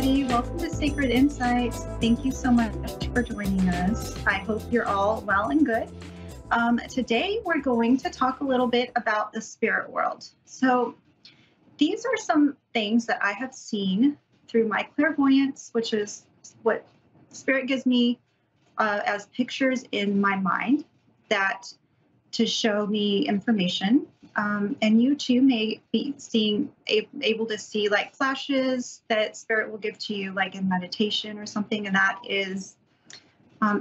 everybody. Welcome to Sacred Insights. Thank you so much for joining us. I hope you're all well and good. Today, we're going to talk a little bit about the spirit world. So, these are some things that I have seen through my clairvoyance, which is what spirit gives me as pictures in my mind that to show me information. And you too may be able to see like flashes that spirit will give to you, like in meditation or something, and that is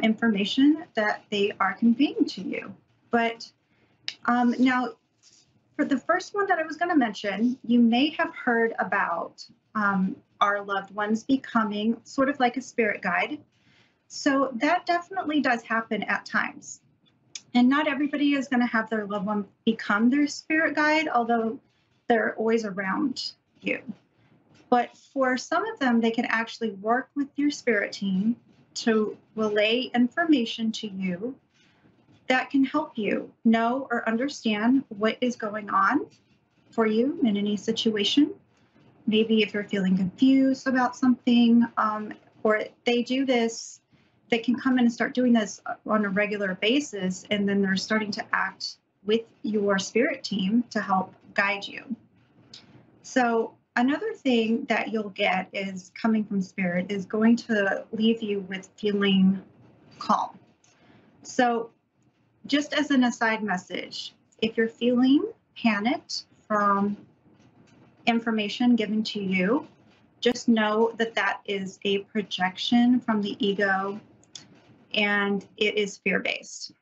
information that they are conveying to you. But now, for the first one that I was going to mention, you may have heard about our loved ones becoming sort of like a spirit guide. So that definitely does happen at times. And not everybody is going to have their loved one become their spirit guide, although they're always around you. But for some of them, they can actually work with your spirit team to relay information to you that can help you know or understand what is going on for you in any situation. Maybe if you're feeling confused about something, or they do this. They can come in and start doing this on a regular basis, and then they're starting to act with your spirit team to help guide you. So another thing that you'll get is coming from spirit is going to leave you with feeling calm. So just as an aside message, if you're feeling panicked from information given to you, just know that that is a projection from the ego, and it is fear-based.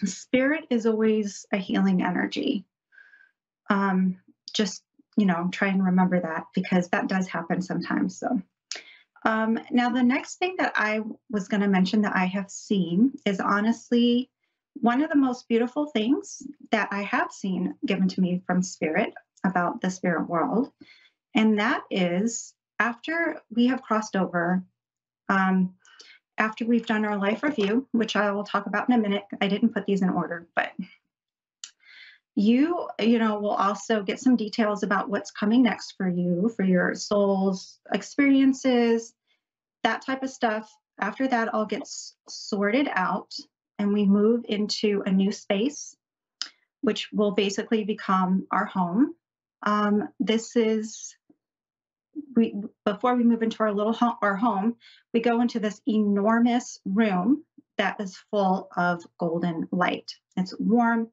Spirit is always a healing energy. Just, try and remember that, because that does happen sometimes. So now the next thing that I was going to mention that I have seen is honestly one of the most beautiful things that I have seen given to me from spirit about the spirit world. And that is after we have crossed over, after we've done our life review, which I will talk about in a minute. I didn't put these in order, but you will also get some details about what's coming next for you, for your soul's experiences, that type of stuff. After that all gets sorted out and we move into a new space, which will basically become our home. Before we move into our home, we go into this enormous room that is full of golden light. It's warm,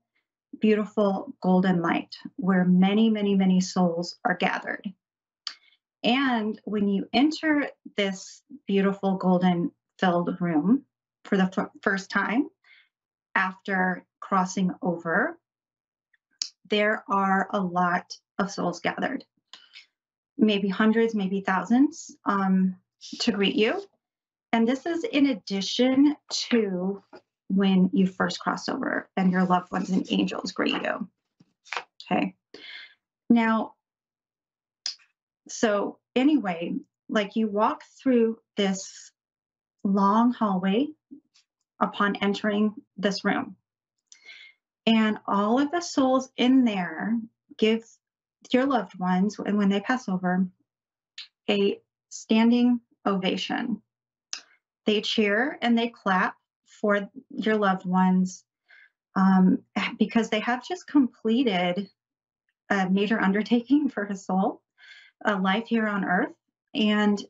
beautiful golden light where many, many, many souls are gathered. And when you enter this beautiful golden filled room for the first time after crossing over, there are a lot of souls gathered. Maybe hundreds, maybe thousands, to greet you. And this is in addition to when you first cross over and your loved ones and angels greet you. Okay. Now, so anyway, like you walk through this long hallway upon entering this room, and all of the souls in there give your loved ones, and when they pass over, a standing ovation. They cheer and they clap for your loved ones because they have just completed a major undertaking for a soul, a life here on earth, and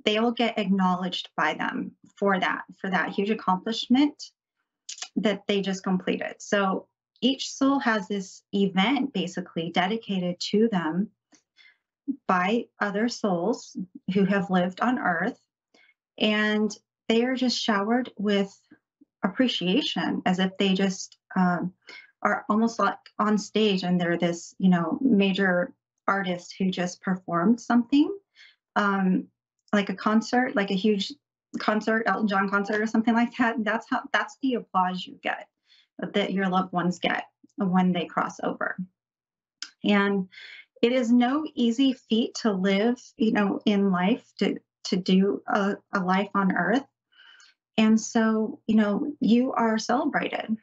they will get acknowledged by them for that huge accomplishment that they just completed. So each soul has this event basically dedicated to them by other souls who have lived on earth, and they are just showered with appreciation as if they just are almost like on stage and they're this, major artist who just performed something, like a concert, like a huge concert, Elton John concert or something like that. That's the applause you get, that your loved ones get when they cross over. And it is no easy feat to live, in life, to do a life on earth. And so, you are celebrated.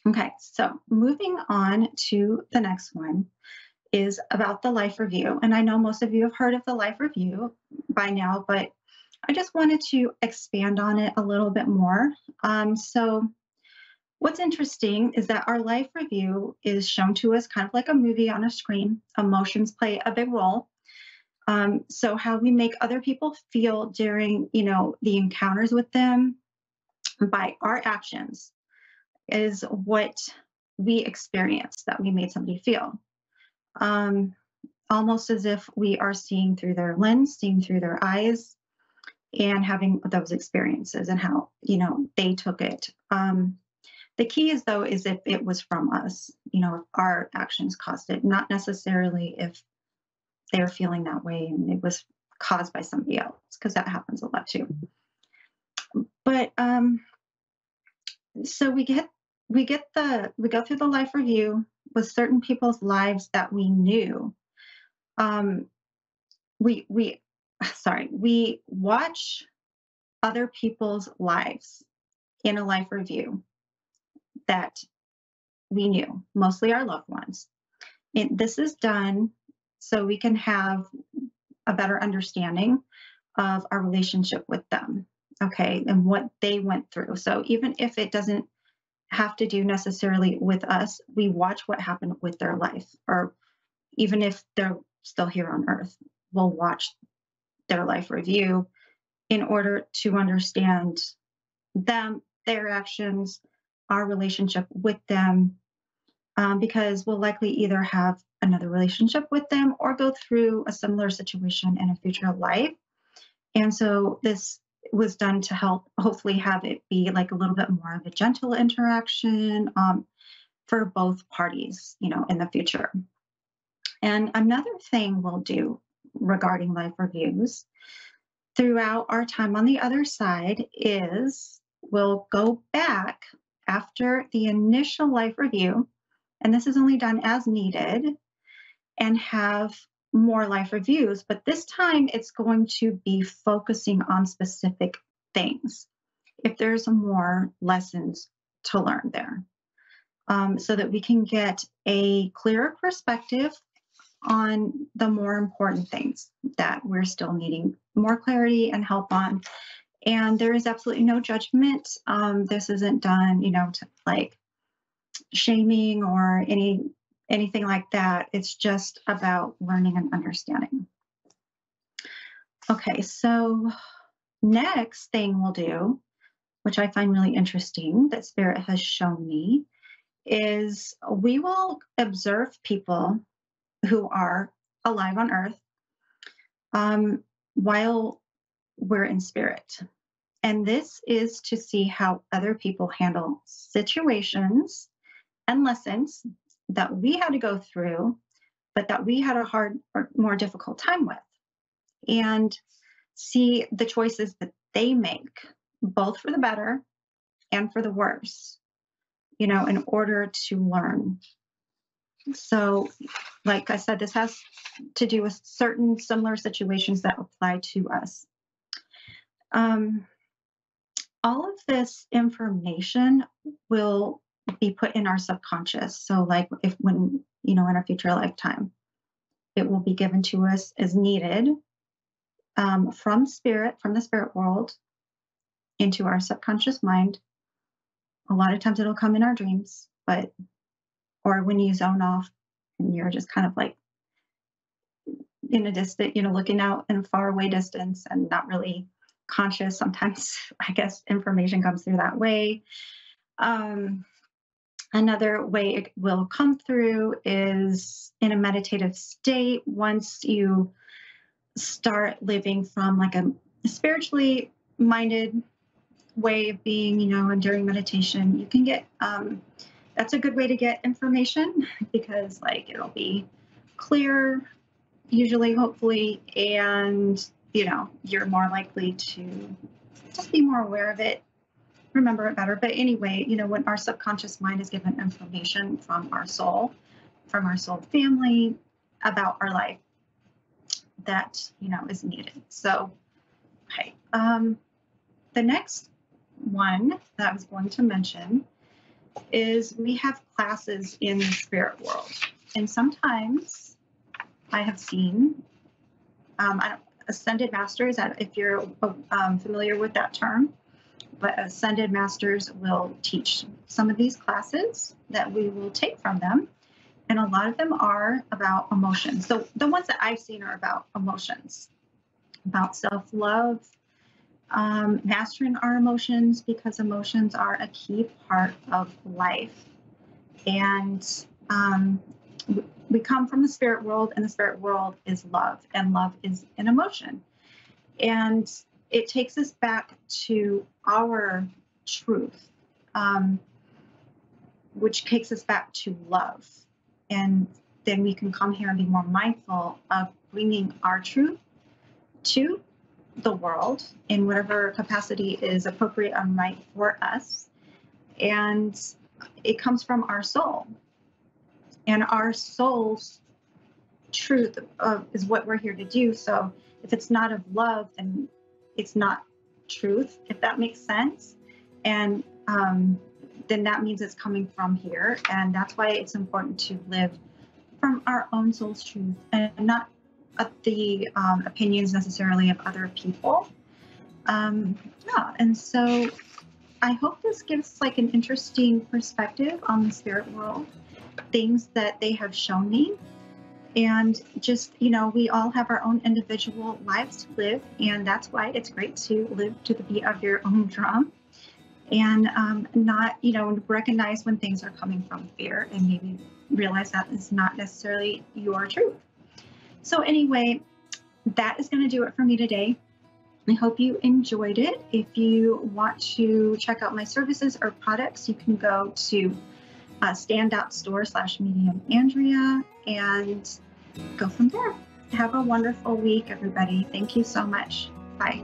Okay, so moving on to the next one is about the life review. And I know most of you have heard of the life review by now, but I just wanted to expand on it a little bit more. So, what's interesting is that our life review is shown to us kind of like a movie on a screen. Emotions play a big role. So, how we make other people feel during, the encounters with them by our actions is what we experience that we made somebody feel. Um, Almost as if we are seeing through their lens, seeing through their eyes, and having those experiences and how they took it. The key is though is if it was from us, if our actions caused it, not necessarily if they're feeling that way and it was caused by somebody else, because that happens a lot too. But so we go through the life review with certain people's lives that we knew. Um, we sorry, we watch other people's lives in a life review that we knew, mostly our loved ones. And this is done so we can have a better understanding of our relationship with them, okay, and what they went through. So even if it doesn't have to do necessarily with us, we watch what happened with their life, or even if they're still here on earth, we'll watch their life review in order to understand them, their actions, our relationship with them, because we'll likely either have another relationship with them or go through a similar situation in a future life. And so this was done to help hopefully have it be like a little bit more of a gentle interaction for both parties, in the future. And another thing we'll do regarding life reviews throughout our time on the other side is we'll go back after the initial life review, and this is only done as needed, and have more life reviews, but this time it's going to be focusing on specific things if there's more lessons to learn there, so that we can get a clearer perspective on the more important things that we're still needing more clarity and help on. And there is absolutely no judgment. This isn't done, to like shaming or anything like that. It's just about learning and understanding. Okay, so next thing we'll do, which I find really interesting that Spirit has shown me, is we will observe people who are alive on earth while we're in spirit. And this is to see how other people handle situations and lessons that we had to go through, but that we had a hard or more difficult time with, and see the choices that they make, both for the better and for the worse, in order to learn. So, like I said, this has to do with certain similar situations that apply to us. All of this information will be put in our subconscious. So, like when in our future lifetime, it will be given to us as needed from the spirit world, into our subconscious mind. A lot of times it'll come in our dreams, or when you zone off and you're just kind of like in a distant, looking out in a far away distance and not really conscious. Sometimes I guess information comes through that way. Another way it will come through is in a meditative state. Once you start living from like a spiritually minded way of being, and during meditation, you can get, that's a good way to get information, because like it'll be clear, usually, hopefully, and you're more likely to just be more aware of it, remember it better. But anyway, when our subconscious mind is given information from our soul family about our life that is needed. So, okay, the next one that I was going to mention is we have classes in the spirit world, and sometimes I have seen. Ascended masters, if you're familiar with that term, but ascended masters will teach some of these classes that we will take from them. And a lot of them are about emotions. So the ones that I've seen are about emotions, about self-love, mastering our emotions, because emotions are a key part of life. And we come from the spirit world, and the spirit world is love, and love is an emotion. And it takes us back to our truth, which takes us back to love. And then we can come here and be more mindful of bringing our truth to the world in whatever capacity is appropriate and right for us. And it comes from our soul. And our soul's truth is what we're here to do. So if it's not of love, then it's not truth, if that makes sense. And then that means it's coming from here. And that's why it's important to live from our own soul's truth and not the opinions necessarily of other people. And so I hope this gives like an interesting perspective on the spirit world, things that they have shown me. And just, we all have our own individual lives to live. And that's why it's great to live to the beat of your own drum. And not, recognize when things are coming from fear, and maybe realize that is not necessarily your truth. So anyway, that is going to do it for me today. I hope you enjoyed it. If you want to check out my services or products, you can go to standoutstore/medium Andrea and go from there. Have a wonderful week, everybody. Thank you so much. Bye.